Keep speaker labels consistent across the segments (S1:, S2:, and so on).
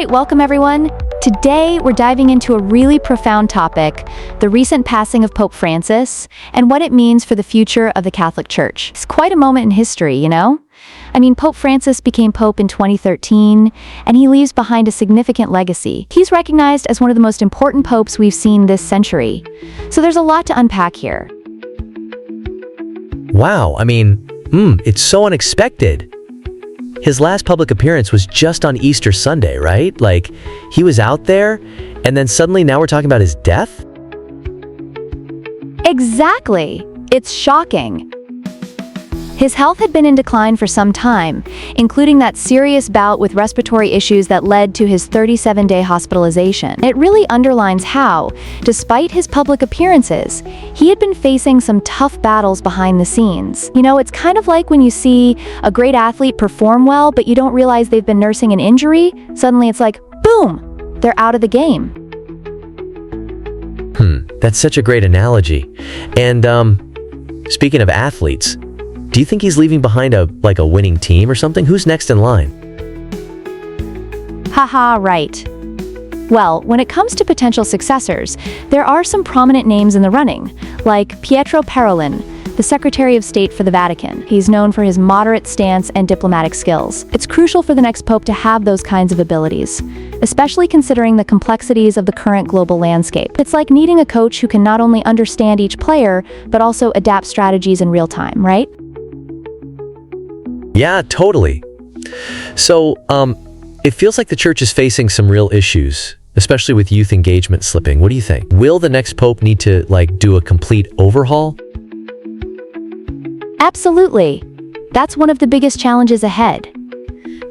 S1: right, welcome everyone. Today, we're diving into a really profound topic, the recent passing of Pope Francis, and what it means for the future of the Catholic Church. It's quite a moment in history, you know? Pope Francis became Pope in 2013, and he leaves behind a significant legacy. He's recognized as one of the most important popes we've seen this century. So there's a lot to unpack here.
S2: Wow, it's so unexpected. His last public appearance was just on Easter Sunday, right? Like, he was out there, and then suddenly now we're talking about his death?
S1: Exactly. It's shocking. His health had been in decline for some time, including that serious bout with respiratory issues that led to his 37-day hospitalization. It really underlines how, despite his public appearances, he had been facing some tough battles behind the scenes. It's kind of like when you see a great athlete perform well, but you don't realize they've been nursing an injury. Suddenly it's like, boom, they're out of the game.
S2: That's such a great analogy. And, speaking of athletes, do you think he's leaving behind a winning team or something? Who's next in line?
S1: Haha, right. Well, when it comes to potential successors, there are some prominent names in the running, like Pietro Parolin, the Secretary of State for the Vatican. He's known for his moderate stance and diplomatic skills. It's crucial for the next pope to have those kinds of abilities, especially considering the complexities of the current global landscape. It's like needing a coach who can not only understand each player, but also adapt strategies in real time, right?
S2: Yeah, totally. So, it feels like the church is facing some real issues, especially with youth engagement slipping. What do you think? Will the next pope need to, do a complete overhaul?
S1: Absolutely. That's one of the biggest challenges ahead.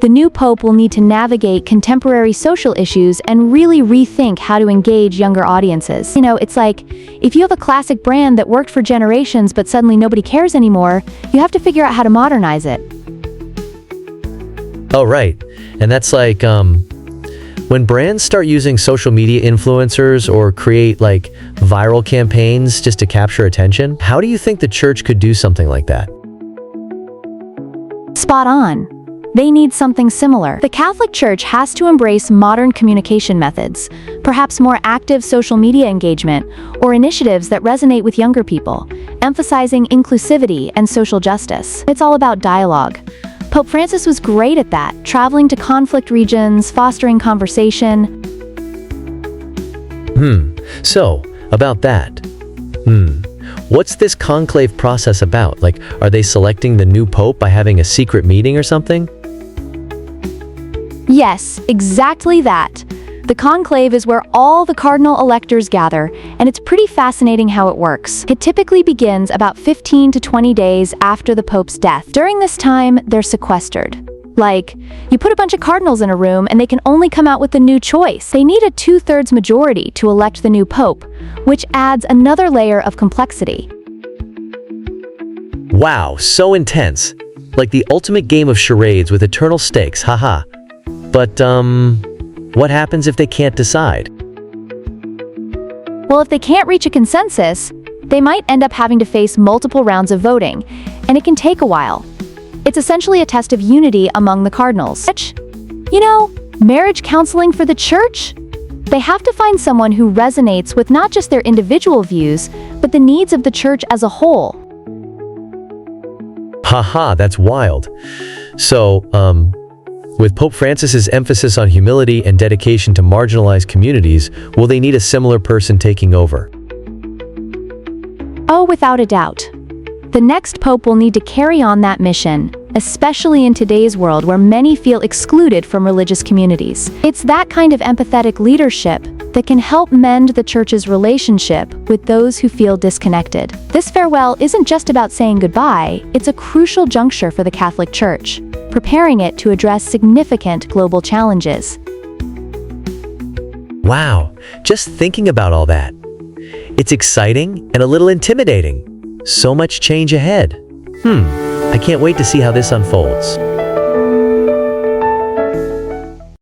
S1: The new pope will need to navigate contemporary social issues and really rethink how to engage younger audiences. It's like, if you have a classic brand that worked for generations but suddenly nobody cares anymore, you have to figure out how to modernize it.
S2: Oh, right. And that's like, when brands start using social media influencers or create viral campaigns just to capture attention, how do you think the church could do something like that?
S1: Spot on. They need something similar. The Catholic Church has to embrace modern communication methods, perhaps more active social media engagement, or initiatives that resonate with younger people, emphasizing inclusivity and social justice. It's all about dialogue. Pope Francis was great at that, traveling to conflict regions, fostering conversation.
S2: So, about that. What's this conclave process about? Are they selecting the new pope by having a secret meeting or something?
S1: Yes, exactly that. The conclave is where all the cardinal electors gather, and it's pretty fascinating how it works. It typically begins about 15 to 20 days after the pope's death. During this time, they're sequestered. You put a bunch of cardinals in a room and they can only come out with the new choice. They need a 2/3 majority to elect the new pope, which adds another layer of complexity.
S2: Wow, so intense. Like the ultimate game of charades with eternal stakes, haha. But, what happens if they can't decide?
S1: Well, if they can't reach a consensus, they might end up having to face multiple rounds of voting, and it can take a while. It's essentially a test of unity among the cardinals. Marriage counseling for the church? They have to find someone who resonates with not just their individual views, but the needs of the church as a whole.
S2: Haha, that's wild. So, with Pope Francis's emphasis on humility and dedication to marginalized communities, will they need a similar person taking over?
S1: Oh, without a doubt. The next pope will need to carry on that mission, especially in today's world where many feel excluded from religious communities. It's that kind of empathetic leadership that can help mend the church's relationship with those who feel disconnected. This farewell isn't just about saying goodbye, it's a crucial juncture for the Catholic Church, preparing it to address significant global challenges.
S2: Wow, just thinking about all that. It's exciting and a little intimidating. So much change ahead. I can't wait to see how this unfolds.